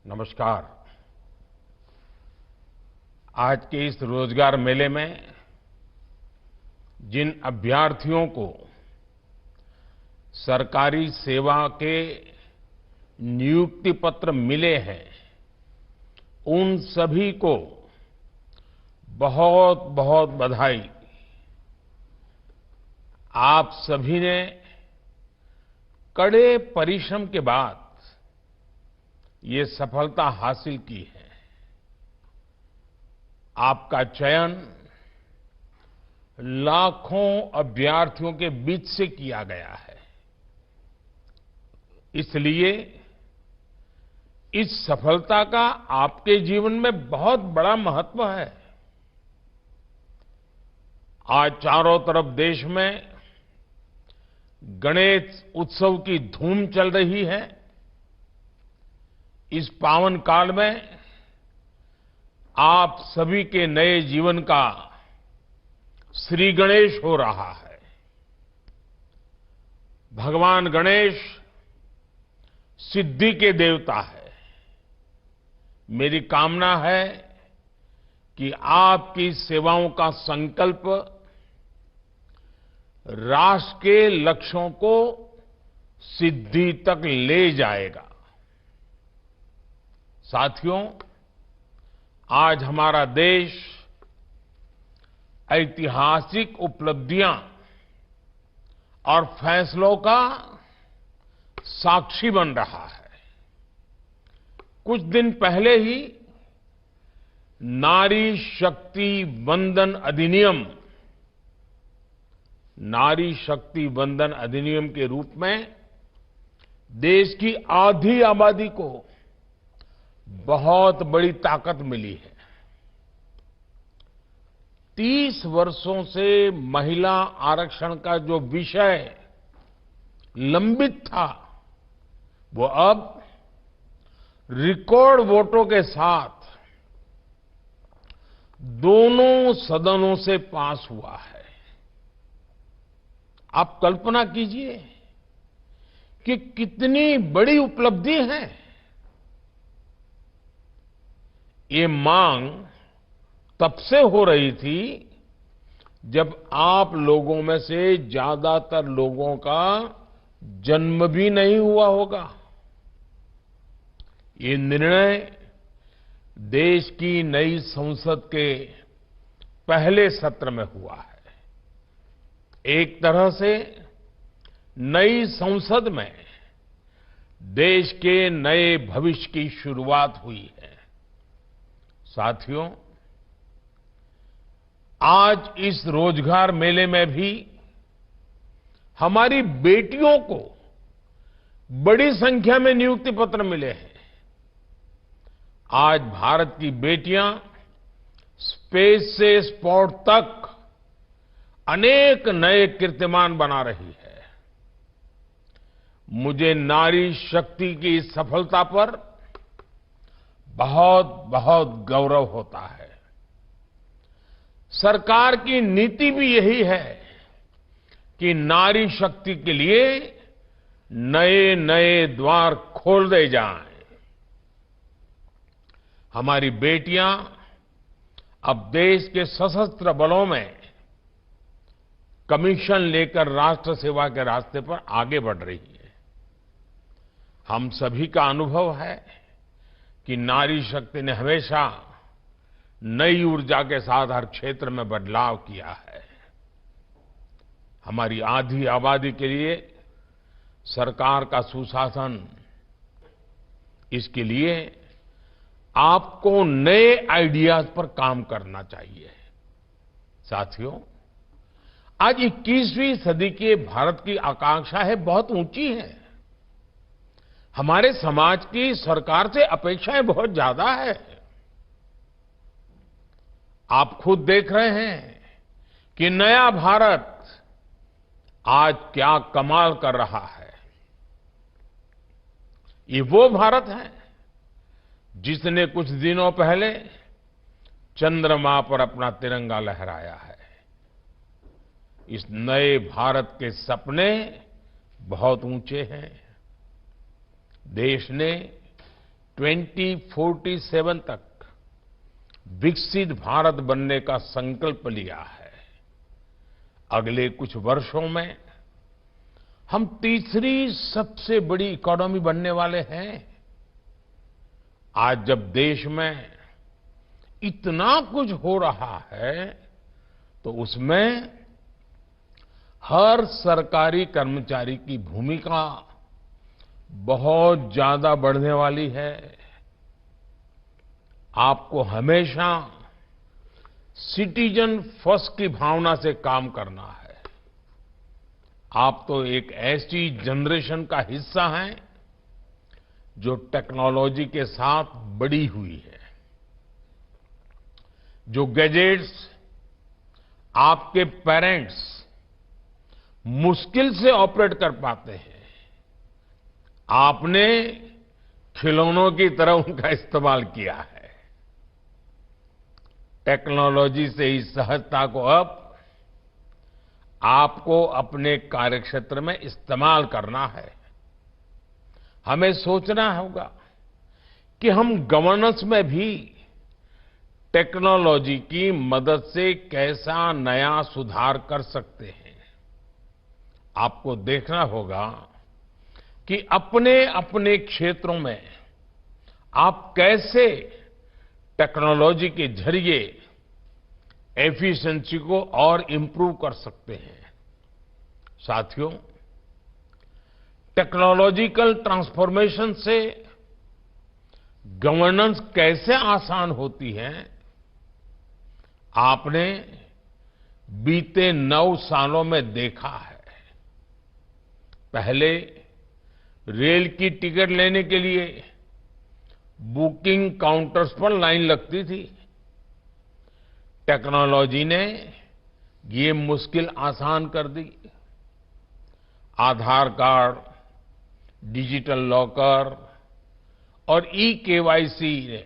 नमस्कार। आज के इस रोजगार मेले में जिन अभ्यर्थियों को सरकारी सेवा के नियुक्ति पत्र मिले हैं, उन सभी को बहुत बहुत बधाई। आप सभी ने कड़े परिश्रम के बाद ये सफलता हासिल की है। आपका चयन लाखों अभ्यर्थियों के बीच से किया गया है। इसलिए इस सफलता का आपके जीवन में बहुत बड़ा महत्व है। आज चारों तरफ देश में गणेश उत्सव की धूम चल रही है। इस पावन काल में आप सभी के नए जीवन का श्री गणेश हो रहा है। भगवान गणेश सिद्धि के देवता है। मेरी कामना है कि आपकी सेवाओं का संकल्प राष्ट्र के लक्ष्यों को सिद्धि तक ले जाएगा। साथियों, आज हमारा देश ऐतिहासिक उपलब्धियां और फैसलों का साक्षी बन रहा है। कुछ दिन पहले ही नारी शक्ति वंदन अधिनियम के रूप में देश की आधी आबादी को बहुत बड़ी ताकत मिली है। 30 वर्षों से महिला आरक्षण का जो विषय लंबित था, वो अब रिकॉर्ड वोटों के साथ दोनों सदनों से पास हुआ है। आप कल्पना कीजिए कि कितनी बड़ी उपलब्धि है। ये मांग तब से हो रही थी जब आप लोगों में से ज्यादातर लोगों का जन्म भी नहीं हुआ होगा। ये निर्णय देश की नई संसद के पहले सत्र में हुआ है। एक तरह से नई संसद में देश के नए भविष्य की शुरुआत हुई है। साथियों, आज इस रोजगार मेले में भी हमारी बेटियों को बड़ी संख्या में नियुक्ति पत्र मिले हैं। आज भारत की बेटियां स्पेस से स्पोर्ट तक अनेक नए कीर्तिमान बना रही है। मुझे नारी शक्ति की इस सफलता पर बहुत बहुत गौरव होता है। सरकार की नीति भी यही है कि नारी शक्ति के लिए नए नए द्वार खोल दे जाएं। हमारी बेटियां अब देश के सशस्त्र बलों में कमीशन लेकर राष्ट्र सेवा के रास्ते पर आगे बढ़ रही है। हम सभी का अनुभव है कि नारी शक्ति ने हमेशा नई ऊर्जा के साथ हर क्षेत्र में बदलाव किया है। हमारी आधी आबादी के लिए सरकार का सुशासन, इसके लिए आपको नए आइडियाज पर काम करना चाहिए। साथियों, आज 21वीं सदी के भारत की आकांक्षा है बहुत ऊंची है। हमारे समाज की सरकार से अपेक्षाएं बहुत ज्यादा है। आप खुद देख रहे हैं कि नया भारत आज क्या कमाल कर रहा है। ये वो भारत है जिसने कुछ दिनों पहले चंद्रमा पर अपना तिरंगा लहराया है। इस नए भारत के सपने बहुत ऊंचे हैं। देश ने 2047 तक विकसित भारत बनने का संकल्प लिया है। अगले कुछ वर्षों में हम तीसरी सबसे बड़ी इकोनॉमी बनने वाले हैं। आज जब देश में इतना कुछ हो रहा है तो उसमें हर सरकारी कर्मचारी की भूमिका बहुत ज्यादा बढ़ने वाली है। आपको हमेशा सिटीजन फर्स्ट की भावना से काम करना है। आप तो एक ऐसी जनरेशन का हिस्सा हैं जो टेक्नोलॉजी के साथ बड़ी हुई है। जो गैजेट्स आपके पेरेंट्स मुश्किल से ऑपरेट कर पाते हैं, आपने खिलौनों की तरह उनका इस्तेमाल किया है। टेक्नोलॉजी से इस सहजता को अब आपको अपने कार्यक्षेत्र में इस्तेमाल करना है। हमें सोचना होगा कि हम गवर्नेंस में भी टेक्नोलॉजी की मदद से कैसा नया सुधार कर सकते हैं। आपको देखना होगा कि अपने अपने क्षेत्रों में आप कैसे टेक्नोलॉजी के जरिए एफिशिएंसी को और इंप्रूव कर सकते हैं। साथियों, टेक्नोलॉजिकल ट्रांसफॉर्मेशन से गवर्नेंस कैसे आसान होती है, आपने बीते 9 सालों में देखा है। पहले रेल की टिकट लेने के लिए बुकिंग काउंटर्स पर लाइन लगती थी। टेक्नोलॉजी ने ये मुश्किल आसान कर दी। आधार कार्ड, डिजिटल लॉकर और ई-केवाईसी ने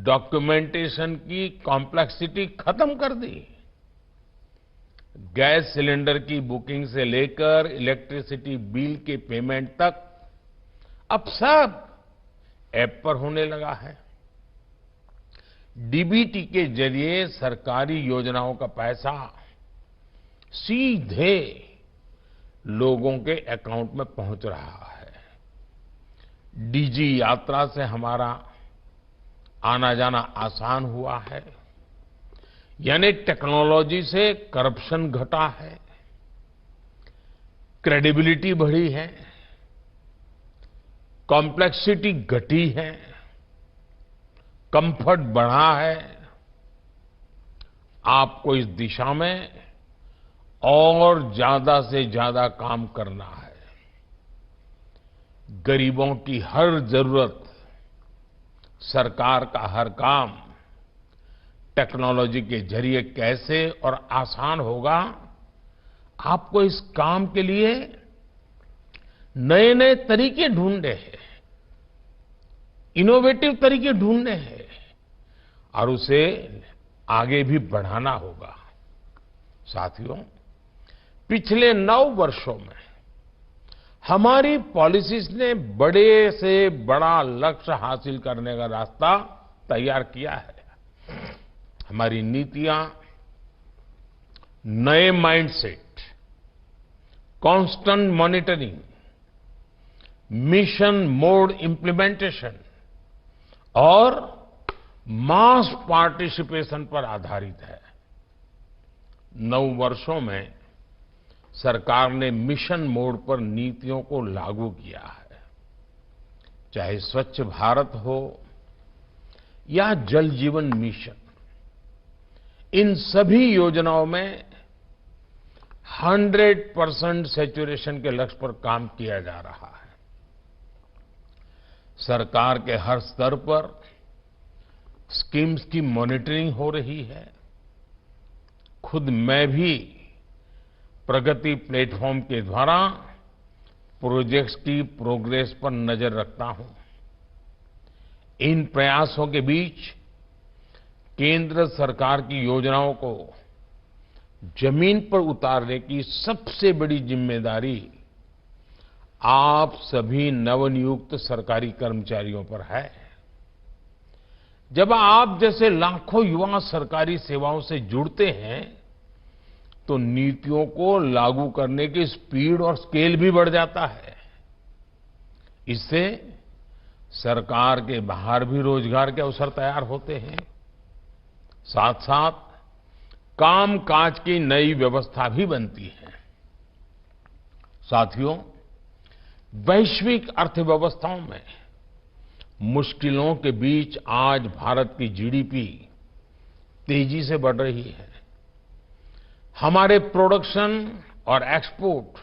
डॉक्यूमेंटेशन की कॉम्प्लेक्सिटी खत्म कर दी। गैस सिलेंडर की बुकिंग से लेकर इलेक्ट्रिसिटी बिल के पेमेंट तक अब सब ऐप पर होने लगा है। डीबीटी के जरिए सरकारी योजनाओं का पैसा सीधे लोगों के अकाउंट में पहुंच रहा है। डीजी यात्रा से हमारा आना जाना आसान हुआ है। यानी टेक्नोलॉजी से करप्शन घटा है, क्रेडिबिलिटी बढ़ी है, कॉम्प्लेक्सिटी घटी है, कंफर्ट बढ़ा है। आपको इस दिशा में और ज्यादा से ज्यादा काम करना है। गरीबों की हर जरूरत, सरकार का हर काम टेक्नोलॉजी के जरिए कैसे और आसान होगा, आपको इस काम के लिए नए नए तरीके ढूंढने हैं, इनोवेटिव तरीके ढूंढने हैं और उसे आगे भी बढ़ाना होगा। साथियों, पिछले 9 वर्षों में हमारी पॉलिसीज ने बड़े से बड़ा लक्ष्य हासिल करने का रास्ता तैयार किया है। हमारी नीतियां नए mindset, constant monitoring, mission mode implementation और मास पार्टिसिपेशन पर आधारित है। 9 वर्षों में सरकार ने मिशन मोड पर नीतियों को लागू किया है। चाहे स्वच्छ भारत हो या जल जीवन मिशन, इन सभी योजनाओं में 100% सैचुरेशन के लक्ष्य पर काम किया जा रहा है। सरकार के हर स्तर पर स्कीम्स की मॉनिटरिंग हो रही है। खुद मैं भी प्रगति प्लेटफॉर्म के द्वारा प्रोजेक्ट्स की प्रोग्रेस पर नजर रखता हूं। इन प्रयासों के बीच केंद्र सरकार की योजनाओं को जमीन पर उतारने की सबसे बड़ी जिम्मेदारी आप सभी नवनियुक्त सरकारी कर्मचारियों पर है। जब आप जैसे लाखों युवा सरकारी सेवाओं से जुड़ते हैं तो नीतियों को लागू करने की स्पीड और स्केल भी बढ़ जाता है। इससे सरकार के बाहर भी रोजगार के अवसर तैयार होते हैं। साथ साथ कामकाज की नई व्यवस्था भी बनती है। साथियों, वैश्विक अर्थव्यवस्थाओं में मुश्किलों के बीच आज भारत की जीडीपी तेजी से बढ़ रही है। हमारे प्रोडक्शन और एक्सपोर्ट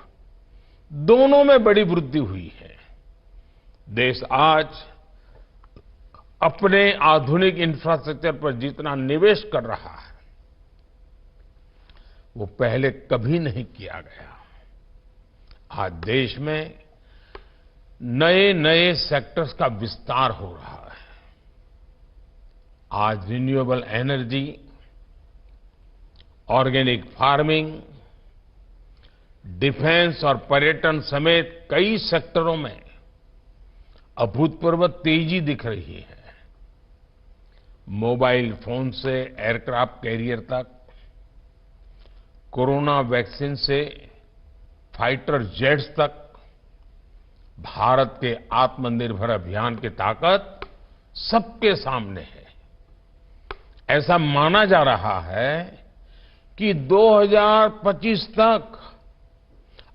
दोनों में बड़ी वृद्धि हुई है। देश आज अपने आधुनिक इंफ्रास्ट्रक्चर पर जितना निवेश कर रहा है वो पहले कभी नहीं किया गया। आज देश में नए नए सेक्टर्स का विस्तार हो रहा है। आज renewable energy, organic farming, defence और पर्यटन समेत कई सेक्टरों में अभूतपूर्व तेजी दिख रही है। मोबाइल फोन से एयरक्राफ्ट कैरियर तक, कोरोना वैक्सीन से फाइटर जेट्स तक, भारत के आत्मनिर्भर अभियान की ताकत सबके सामने है। ऐसा माना जा रहा है कि 2025 तक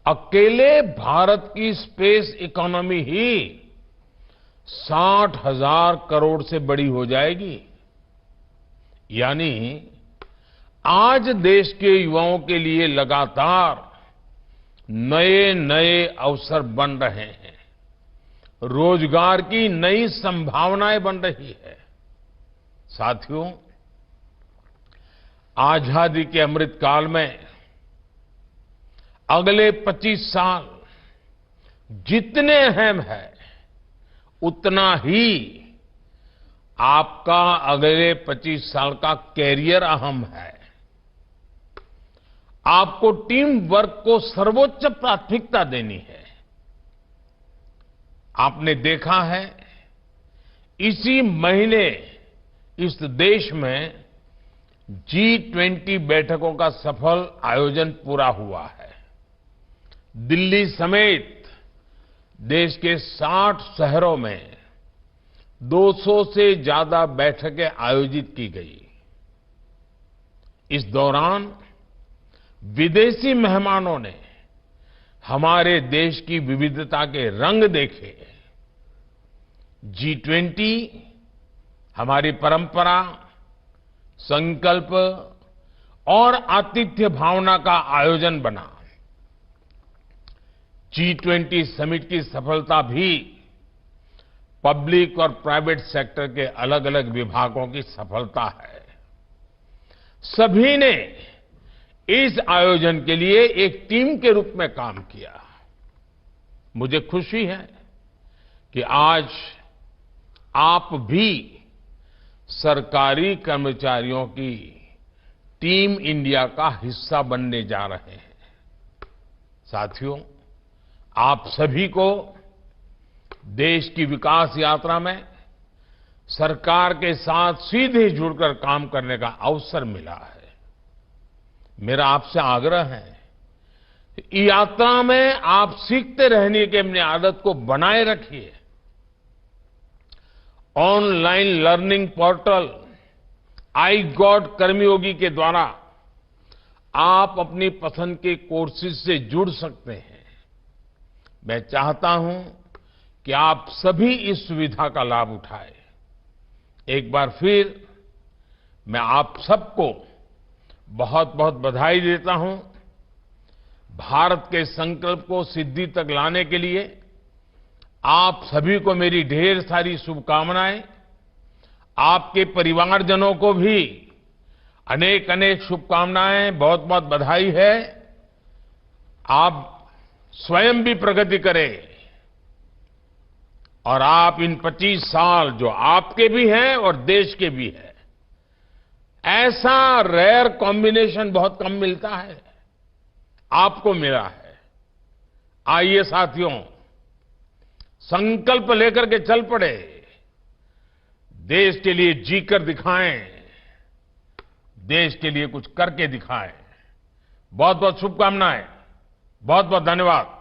अकेले भारत की स्पेस इकोनॉमी ही 60,000 करोड़ से बड़ी हो जाएगी। यानी आज देश के युवाओं के लिए लगातार नए नए अवसर बन रहे हैं। रोजगार की नई संभावनाएं बन रही है। साथियों, आजादी के अमृत काल में अगले 25 साल जितने अहम है उतना ही आपका अगले 25 साल का कैरियर अहम है। आपको टीम वर्क को सर्वोच्च प्राथमिकता देनी है। आपने देखा है इसी महीने इस देश में G20 बैठकों का सफल आयोजन पूरा हुआ है। दिल्ली समेत देश के 60 शहरों में 200 से ज्यादा बैठकें आयोजित की गई। इस दौरान विदेशी मेहमानों ने हमारे देश की विविधता के रंग देखे। G20 हमारी परंपरा, संकल्प और आतिथ्य भावना का आयोजन बना। G20 समिट की सफलता भी पब्लिक और प्राइवेट सेक्टर के अलग अलग विभागों की सफलता है। सभी ने इस आयोजन के लिए एक टीम के रूप में काम किया। मुझे खुशी है कि आज आप भी सरकारी कर्मचारियों की टीम इंडिया का हिस्सा बनने जा रहे हैं। साथियों, आप सभी को देश की विकास यात्रा में सरकार के साथ सीधे जुड़कर काम करने का अवसर मिला है। मेरा आपसे आग्रह है कि यात्रा में आप सीखते रहने की अपनी आदत को बनाए रखिए। Online learning portal iGOT Karmayogi के द्वारा आप अपनी पसंद के कोर्सेज से जुड़ सकते हैं। मैं चाहता हूं कि आप सभी इस सुविधा का लाभ उठाएं। एक बार फिर मैं आप सबको बहुत बहुत बधाई देता हूं। भारत के संकल्प को सिद्धि तक लाने के लिए आप सभी को मेरी ढेर सारी शुभकामनाएं। आपके परिवारजनों को भी अनेक अनेक शुभकामनाएं, बहुत बहुत बधाई है। आप स्वयं भी प्रगति करें और आप इन 25 साल जो आपके भी हैं और देश के भी हैं, ऐसा रेयर कॉम्बिनेशन बहुत कम मिलता है, आपको मिला है। आइए साथियों, संकल्प लेकर के चल पड़े, देश के लिए जीकर दिखाएं, देश के लिए कुछ करके दिखाएं। बहुत बहुत शुभकामनाएं, बहुत बहुत धन्यवाद।